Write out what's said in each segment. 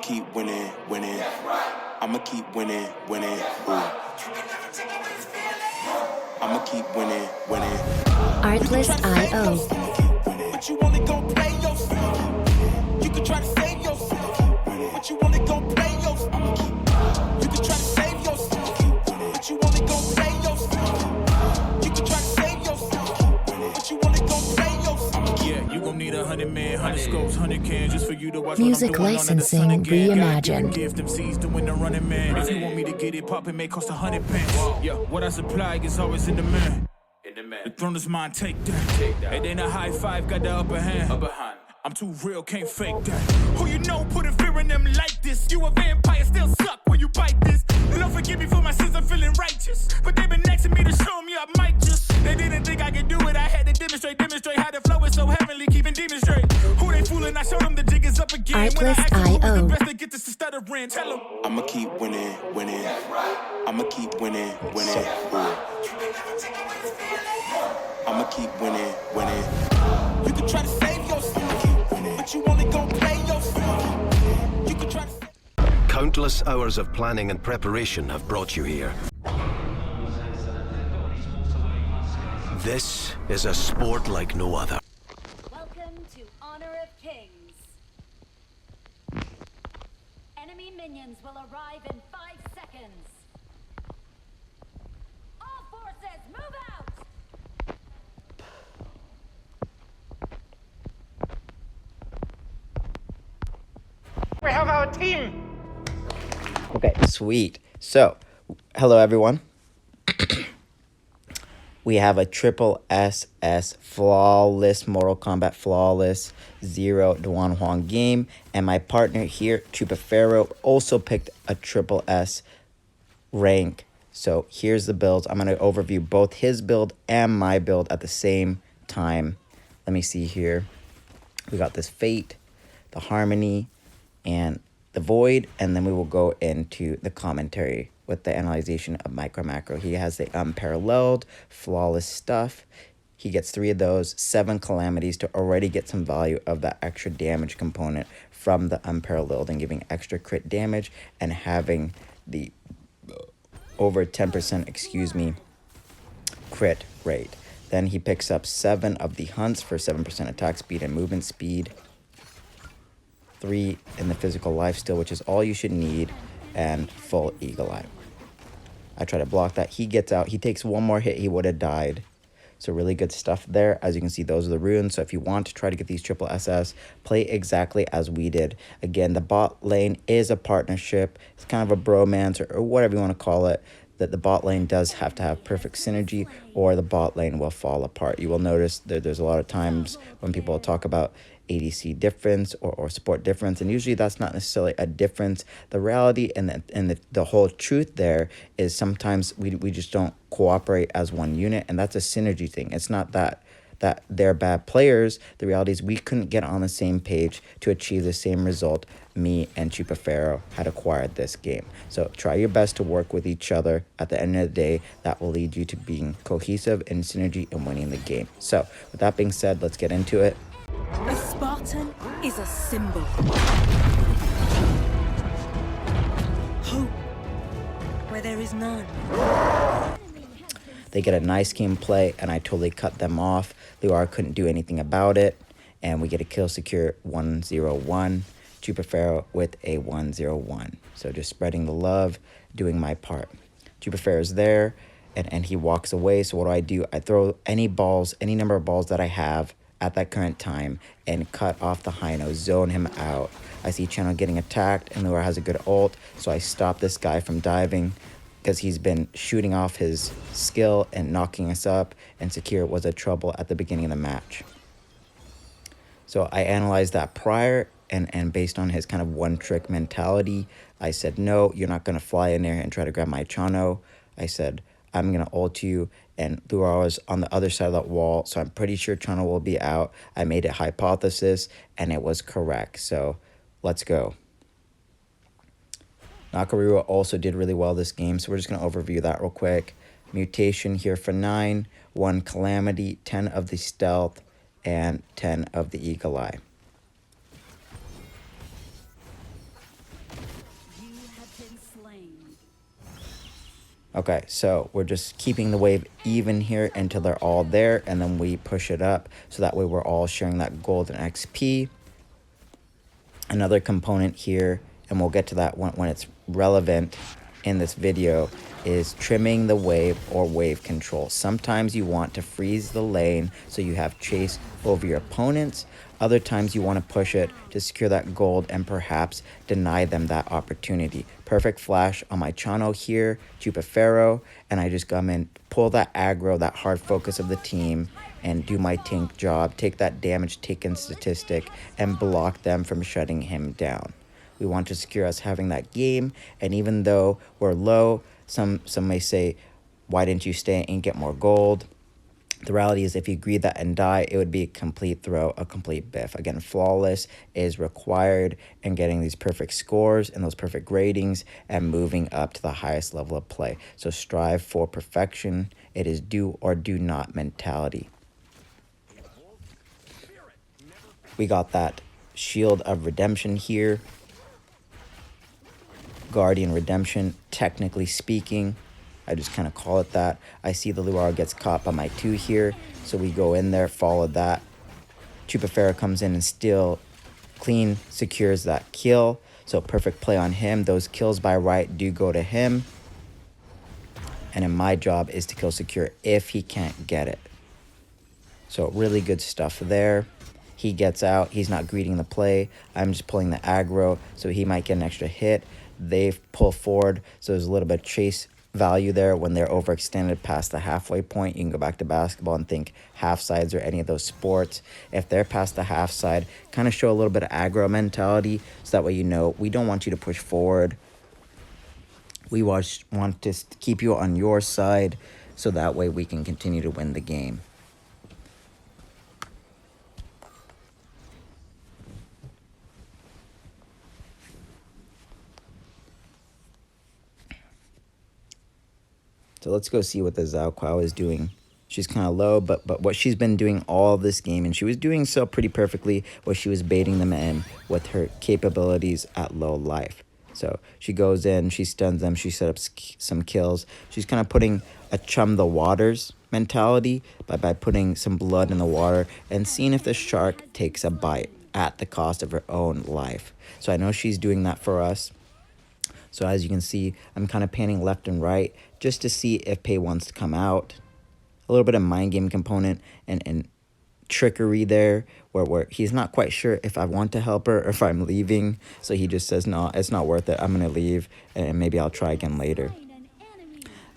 keep winning, winning. I'ma keep winning, winning. I'ma keep winning, winning. Artlist.io. But you wanna go play yourself. You can try to save yourself. But you wanna go play yourself. You can try to save yourself. But you wanna go play yourself. You can try to save yourself. But you wanna go play yourself. Yeah, you gon' need 100 men, 100 scopes, 100 cans just for you to watch Music what I'm doing under the sun licensing again. reimagined. Gift MCs doing the running man. If you want me to get it poppin', may cost 100 pence. Yeah, what I supply is always in demand. The throne is mine, take that. It ain't a high five, got the upper hand. I'm too real, can't fake that. Who you know putting fear in them like this? You a vampire, still suck when you bite this. Lord forgive me for my sins, I'm feeling righteous. But they been next to me to show me I might just. They didn't think I could do it, I had to demonstrate how the flow is so heavenly, keeping demons straight. Who they fooling? I showed them the jig is up again. When I asked them who was the best, they get this to stuttering. Tell them. I'ma keep winning, winning. I'ma keep winning, winning. I'ma keep winning, winning. You can try to save yourself, but you wanna go play yourself. You can try to save. Countless hours of planning and preparation have brought you here. This is a sport like no other. Welcome to Honor of Kings. Enemy minions will arrive in 5 seconds. All forces, move out! We have our team. Okay, sweet. So, hello everyone. We have a triple SS flawless Mortal Kombat flawless 0 Donghuang game, and my partner here, Chupa Pharaoh, also picked a triple S rank. So here's the builds. I'm gonna overview both his build and my build at the same time. Let me see here. We got this Fate, the Harmony, and the Void, and then we will go into the commentary with the analyzation of micro macro. He has the unparalleled flawless stuff. He gets 3 of those, 7 calamities to already get some value of that extra damage component from the unparalleled and giving extra crit damage and having the over 10%, crit rate. Then he picks up 7 of the hunts for 7% attack speed and movement speed. 3 in the physical lifesteal, which is all you should need, and full eagle eye. I try to block that. He gets out. He takes 1 more hit. He would have died. So really good stuff there. As you can see, those are the runes. So if you want to try to get these triple SS, play exactly as we did. Again, the bot lane is a partnership. It's kind of a bromance or whatever you want to call it. That the bot lane does have to have perfect synergy or the bot lane will fall apart. You will notice that there's a lot of times when people talk about ADC difference or support difference, and usually that's not necessarily a difference. The reality and the whole truth there is sometimes we just don't cooperate as one unit, and that's a synergy thing. It's not that they're bad players. The reality is we couldn't get on the same page to achieve the same result me and Chupa Pharaoh had acquired this game. So try your best to work with each other. At the end of the day, that will lead you to being cohesive in synergy and winning the game. So with that being said, let's get into it. A Spartan is a symbol. Hope where there is none. They get a nice gameplay, and I totally cut them off. Luar couldn't do anything about it, and we get a kill secure 101. Chupa Pharaoh with a 101. So just spreading the love, doing my part. Chupa Pharaoh's there, and he walks away. So what do? I throw any balls, any number of balls that I have at that current time and cut off the Hino, zone him out. I see Channel getting attacked and Luar has a good ult, so I stop this guy from diving because he's been shooting off his skill and knocking us up, and Secure was a trouble at the beginning of the match. So I analyzed that prior, and based on his kind of one-trick mentality, I said, no, you're not going to fly in there and try to grab my Chano. I said, I'm going to ult you, and Luar was on the other side of that wall, so I'm pretty sure Chano will be out. I made a hypothesis, and it was correct, so let's go. Nakarura also did really well this game, so we're just going to overview that real quick. Mutation here for 9, 1 Calamity, 10 of the Stealth, and 10 of the Eagle Eye. Okay, so we're just keeping the wave even here until they're all there, and then we push it up, so that way we're all sharing that gold and XP. Another component here, and we'll get to that when it's relevant in this video, is trimming the wave or wave control. Sometimes you want to freeze the lane so you have chase over your opponents. Other times you want to push it to secure that gold and perhaps deny them that opportunity. Perfect flash on my Chano here, Chupafaro, and I just come in, pull that aggro, that hard focus of the team, and do my tank job, take that damage taken statistic, and block them from shutting him down. We want to secure us having that game, and even though we're low, some may say, why didn't you stay and get more gold? The reality is, if you greed that and die, it would be a complete throw, a complete biff. Again, flawless is required in getting these perfect scores and those perfect ratings and moving up to the highest level of play. So strive for perfection. It is do or do not mentality. We got that Shield of Redemption here. Guardian Redemption, technically speaking. I just kind of call it that. I see the Luar gets caught by my 2 here, so we go in there, follow that. Chupafaro comes in and still clean secures that kill. So perfect play on him. Those kills by right do go to him. And then my job is to kill secure if he can't get it. So really good stuff there. He gets out. He's not greeting the play. I'm just pulling the aggro, so he might get an extra hit. They pull forward, so there's a little bit of chase value there. When they're overextended past the halfway point, you can go back to basketball and think half sides or any of those sports. If they're past the half side, kind of show a little bit of aggro mentality, so that way you know we don't want you to push forward. We want to keep you on your side, so that way we can continue to win the game. So let's go see what the Zhao Kuo is doing. She's kind of low, but what she's been doing all this game, and she was doing so pretty perfectly, was she was baiting them in with her capabilities at low life. So she goes in, she stuns them, she sets up some kills. She's kind of putting a chum the waters mentality by putting some blood in the water and seeing if the shark takes a bite at the cost of her own life. So I know she's doing that for us. So as you can see, I'm kind of panning left and right just to see if Pei wants to come out. A little bit of mind game component and trickery there where he's not quite sure if I want to help her or if I'm leaving. So he just says, no, it's not worth it. I'm going to leave and maybe I'll try again later.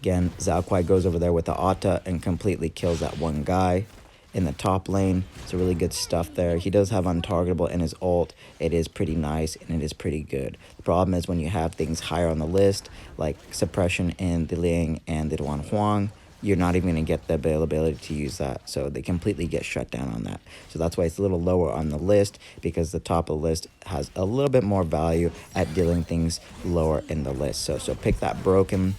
Again, Zhao Kuo goes over there with the Ata and completely kills that one guy in the top lane. It's really good stuff there. He does have untargetable in his ult. It is pretty nice and it is pretty good. The problem is when you have things higher on the list, like suppression in the Liang and the Donghuang, you're not even going to get the availability to use that. So they completely get shut down on that. So that's why it's a little lower on the list, because the top of the list has a little bit more value at dealing things lower in the list. So pick that broken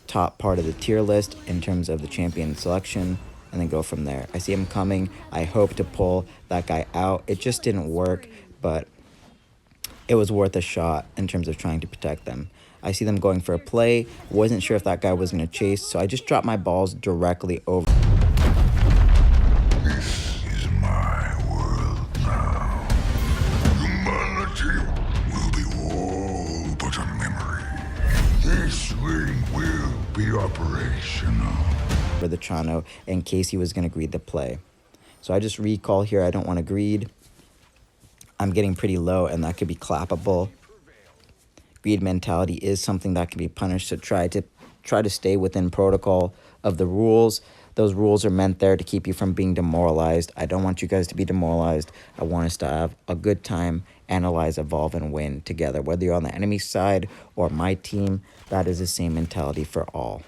top part of the tier list in terms of the champion selection and then go from there. I see him coming. I hope to pull that guy out. It just didn't work, but it was worth a shot in terms of trying to protect them. I see them going for a play. Wasn't sure if that guy was going to chase, so I just dropped my balls directly over. This is my world now. Humanity will be all but a memory. This ring will be operational. For the Chano in case he was going to greed the play. So I just recall here. I don't want to greed. I'm getting pretty low and that could be clappable. Greed mentality is something that can be punished, so try to stay within protocol of the rules. Those rules are meant there to keep you from being demoralized. I don't want you guys to be demoralized. I want us to have a good time, analyze, evolve, and win together. Whether you're on the enemy side or my team, that is the same mentality for all.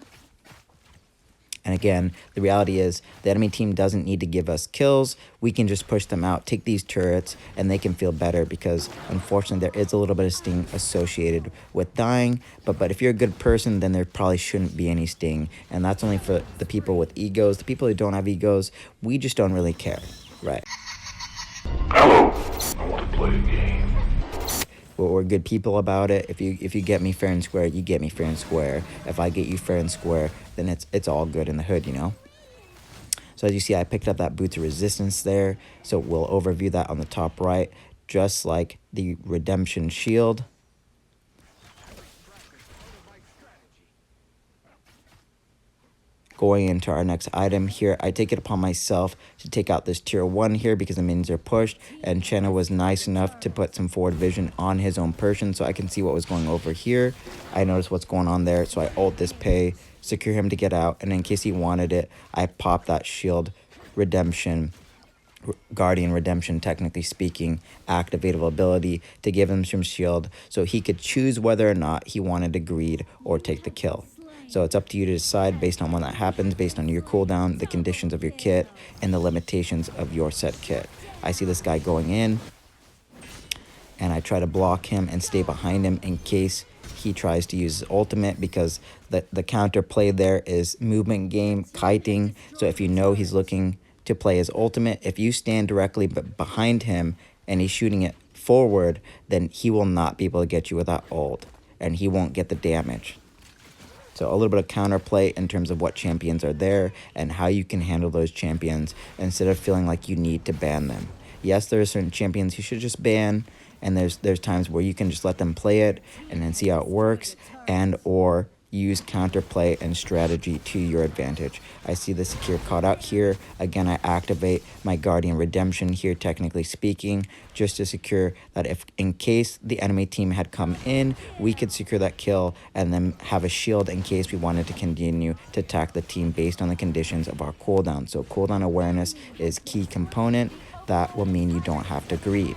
And again, the reality is the enemy team doesn't need to give us kills. We can just push them out, take these turrets, and they can feel better because, unfortunately, there is a little bit of sting associated with dying. But if you're a good person, then there probably shouldn't be any sting. And that's only for the people with egos. The people who don't have egos, we just don't really care, right? Hello, I want to play a game. We're good people about it. If you get me fair and square, you get me fair and square. If I get you fair and square, then it's all good in the hood, you know. So as you see, I picked up that Boots of Resistance there. So we'll overview that on the top right, just like the Redemption Shield. Going into our next item here, I take it upon myself to take out this tier 1 here because the minions are pushed, and Chenna was nice enough to put some forward vision on his own person so I can see what was going over here. I noticed what's going on there, so I ult this pay, secure him to get out, and in case he wanted it, I pop that shield redemption, Guardian Redemption, technically speaking, activatable ability to give him some shield so he could choose whether or not he wanted to greed or take the kill. So it's up to you to decide based on when that happens, based on your cooldown, the conditions of your kit, and the limitations of your set kit. I see this guy going in, and I try to block him and stay behind him in case he tries to use his ultimate, because the counter play there is movement game, kiting. So if you know he's looking to play his ultimate, if you stand directly behind him and he's shooting it forward, then he will not be able to get you with that ult, and he won't get the damage. So a little bit of counterplay in terms of what champions are there and how you can handle those champions instead of feeling like you need to ban them. Yes, there are certain champions you should just ban, and there's times where you can just let them play it and then see how it works, and or use counterplay and strategy to your advantage. I see the secure caught out here. Again, I activate my Guardian Redemption here, technically speaking, just to secure that if in case the enemy team had come in, we could secure that kill and then have a shield in case we wanted to continue to attack the team based on the conditions of our cooldown. So cooldown awareness is key component. That will mean you don't have to greed.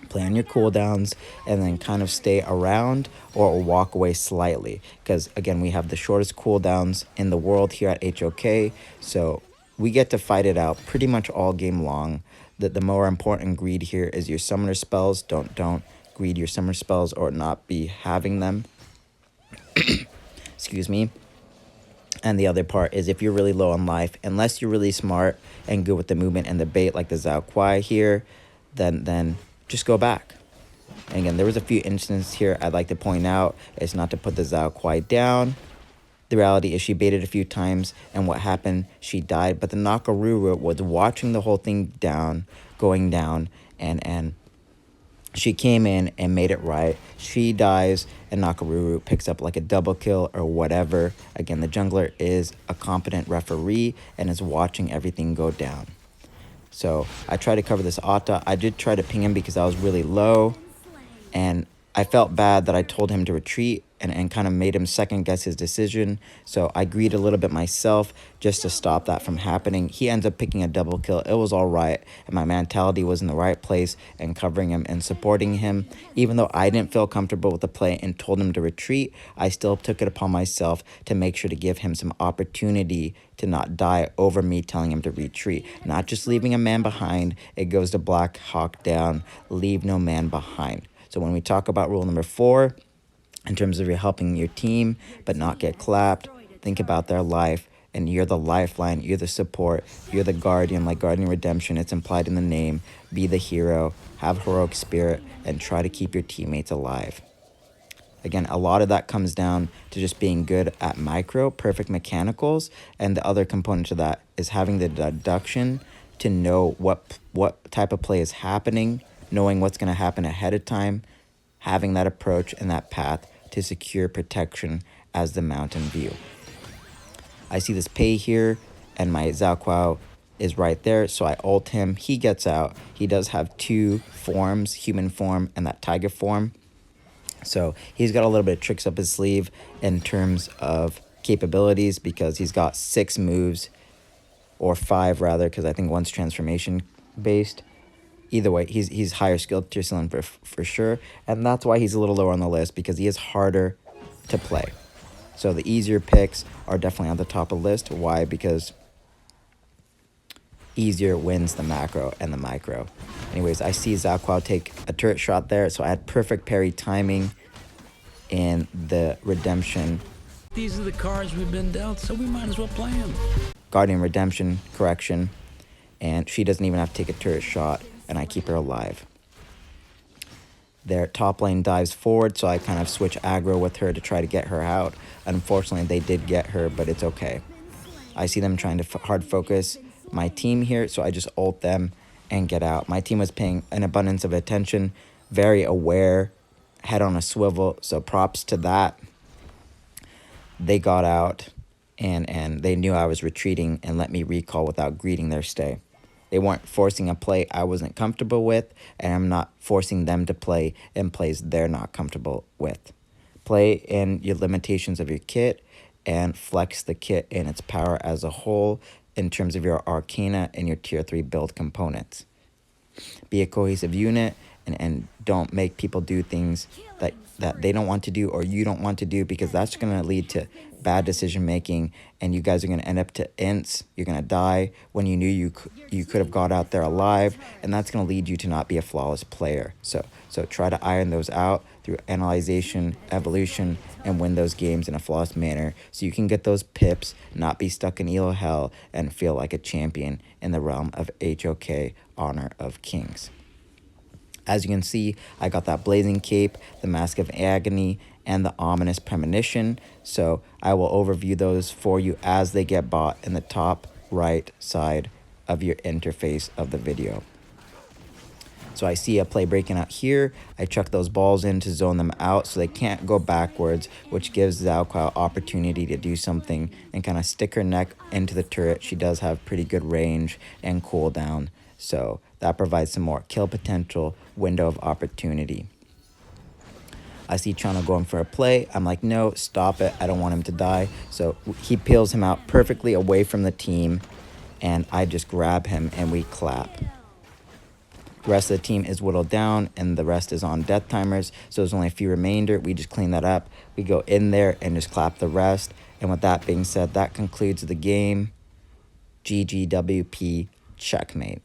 Play on your cooldowns and then kind of stay around or walk away slightly, because again, we have the shortest cooldowns in the world here at HOK, so we get to fight it out pretty much all game long. The more important greed here is your summoner spells. Don't greed your summoner spells or not be having them. Excuse me. And the other part is if you're really low on life, unless you're really smart and good with the movement and the bait like the Zhao Kuai here, then just go back. And again, there was a few instances here I'd like to point out. It's not to put the Zhao Kuai down. The reality is she baited a few times, and what happened, she died. But the Nakaruru was watching the whole thing going down, and she came in and made it right. She dies, and Nakaruru picks up like a double kill or whatever. Again, the jungler is a competent referee and is watching everything go down. So I tried to cover this Atta. I did try to ping him because I was really low, and I felt bad that I told him to retreat and kind of made him second guess his decision. So I greed a little bit myself just to stop that from happening. He ends up picking a double kill. It was all right, and my mentality was in the right place and covering him and supporting him. Even though I didn't feel comfortable with the play and told him to retreat, I still took it upon myself to make sure to give him some opportunity to not die over me telling him to retreat. Not just leaving a man behind. It goes to Black Hawk down, leave no man behind. So when we talk about rule number 4, in terms of you're helping your team but not get clapped, think about their life, and you're the lifeline, you're the support, you're the guardian, like Guardian Redemption, it's implied in the name. Be the hero, have heroic spirit, and try to keep your teammates alive. Again, a lot of that comes down to just being good at micro, perfect mechanicals, and the other component to that is having the deduction to know what type of play is happening, knowing what's going to happen ahead of time, having that approach and that path to secure protection as the mountain view. I see this pay here, and my Zhao Kuai is right there, so I ult him. He gets out. He does have 2 forms, human form and that tiger form. So he's got a little bit of tricks up his sleeve in terms of capabilities, because he's got 6 moves, or 5 rather, because I think one's transformation based. Either way, he's higher skilled tier ceiling for sure, and that's why he's a little lower on the list, because he is harder to play. So the easier picks are definitely on the top of the list. Why? Because easier wins the macro and the micro. Anyways, I see Zhao Kuai take a turret shot there, so I had perfect parry timing in the redemption. These are the cards we've been dealt, so we might as well play them. Guardian Redemption correction, and she doesn't even have to take a turret shot, and I keep her alive. Their top lane dives forward, so I kind of switch aggro with her to try to get her out. Unfortunately, they did get her, but it's okay. I see them trying to hard focus my team here, so I just ult them and get out. My team was paying an abundance of attention, very aware, head on a swivel, so props to that. They got out, and they knew I was retreating and let me recall without greeting their stay. They weren't forcing a play I wasn't comfortable with, and I'm not forcing them to play in plays they're not comfortable with. Play in your limitations of your kit and flex the kit in its power as a whole in terms of your Arcana and your tier 3 build components. Be a cohesive unit and don't make people do things that they don't want to do or you don't want to do, because that's going to lead to bad decision making, and you guys are going to end up to ints. You're going to die when you knew you could have got out there alive, and that's going to lead you to not be a flawless player. So try to iron those out through analyzation, evolution, and win those games in a flawless manner so you can get those pips, not be stuck in elo hell, and feel like a champion in the realm of HOK, Honor of Kings. As you can see, I got that Blazing Cape, the Mask of Agony, and the Ominous Premonition. So I will overview those for you as they get bought in the top right side of your interface of the video. So I see a play breaking out here. I chuck those balls in to zone them out so they can't go backwards, which gives Zhao Kuo opportunity to do something and kind of stick her neck into the turret. She does have pretty good range and cooldown, so that provides some more kill potential, window of opportunity. I see Chano going for a play. I'm like, no, stop it. I don't want him to die. So he peels him out perfectly away from the team, and I just grab him and we clap. The rest of the team is whittled down, and the rest is on death timers, so there's only a few remainder. We just clean that up. We go in there and just clap the rest. And with that being said, that concludes the game. GGWP, checkmate.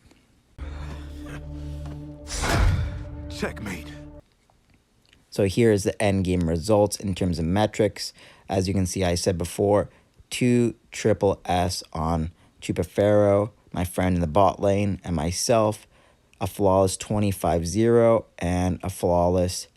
Checkmate. So here is the end game results in terms of metrics. As you can see, I said before, 2 triple S on Chupafaro, my friend in the bot lane, and myself. A flawless 25-0 and a flawless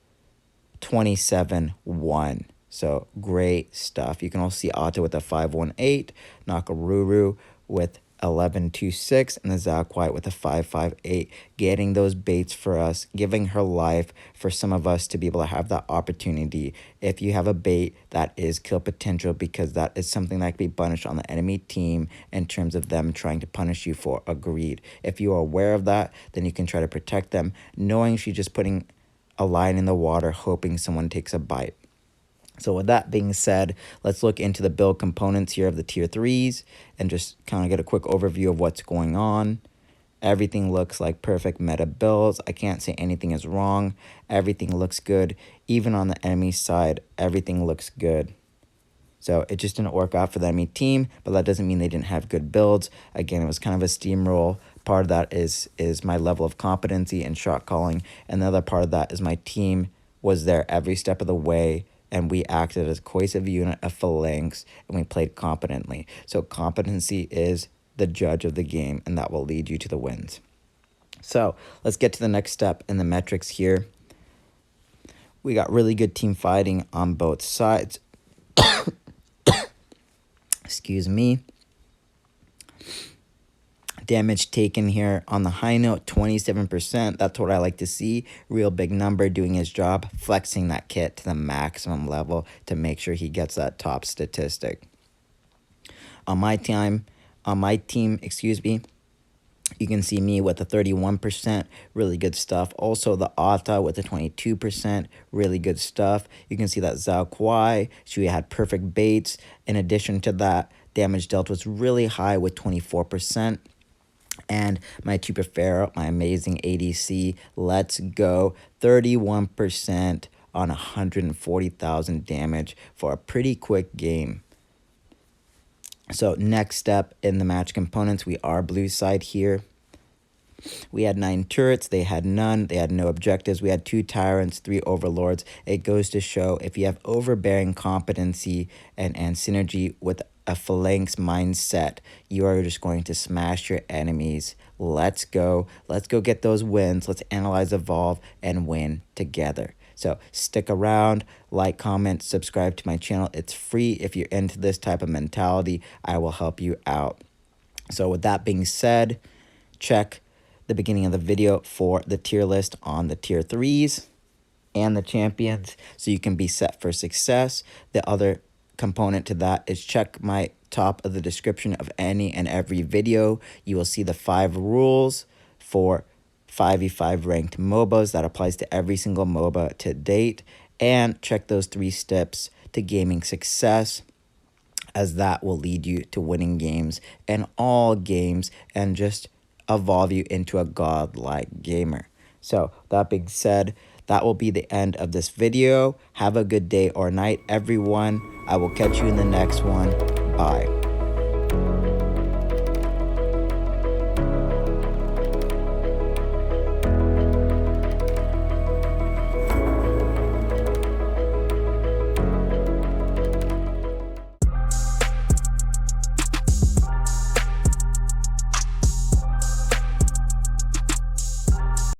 27-1. So great stuff. You can also see Otto with a 5-1-8, Nakaruru with 11-2-6, and the Zhao Kuo with a 5-5-8, getting those baits for us, giving her life for some of us to be able to have that opportunity. If you have a bait, that is kill potential, because that is something that can be punished on the enemy team in terms of them trying to punish you for a greed. If you are aware of that, then you can try to protect them, knowing she's just putting a line in the water, hoping someone takes a bite. So with that being said, let's look into the build components here of the tier 3s and just kind of get a quick overview of what's going on. Everything looks like perfect meta builds. I can't say anything is wrong. Everything looks good. Even on the enemy side, everything looks good. So it just didn't work out for the enemy team, but that doesn't mean they didn't have good builds. Again, it was kind of a steamroll. Part of that is my level of competency and shot calling. And the other part of that is my team was there every step of the way, and we acted as a cohesive unit of phalanx, and we played competently. So competency is the judge of the game, and that will lead you to the wins. So let's get to the next step in the metrics here. We got really good team fighting on both sides. Excuse me. Damage taken here on the high note, 27%. That's what I like to see. Real big number doing his job, flexing that kit to the maximum level to make sure he gets that top statistic. On my team, you can see me with a 31%, really good stuff. Also the Ata with a 22%, really good stuff. You can see that Zhao Kuo, she had perfect baits. In addition to that, damage dealt was really high with 24%. And my Chupafaro, my amazing ADC, let's go, 31% on 140,000 damage for a pretty quick game. So next step in the match components, we are blue side here. We had 9 turrets, they had none, they had no objectives. We had 2 Tyrants, 3 Overlords. It goes to show if you have overbearing competency and synergy with a phalanx mindset. You are just going to smash your enemies. Let's go. Let's go get those wins. Let's analyze, evolve, and win together. So stick around, like, comment, subscribe to my channel. It's free. If you're into this type of mentality, I will help you out. So with that being said, check the beginning of the video for the tier list on the tier 3s and the champions so you can be set for success. The other component to that is check my top of the description of any and every video. You will see the 5 rules for 5v5 ranked MOBAs. That applies to every single MOBA to date. And check those 3 steps to gaming success, as that will lead you to winning games and all games and just evolve you into a godlike gamer. So that being said, that will be the end of this video. Have a good day or night, everyone. I will catch you in the next one. Bye.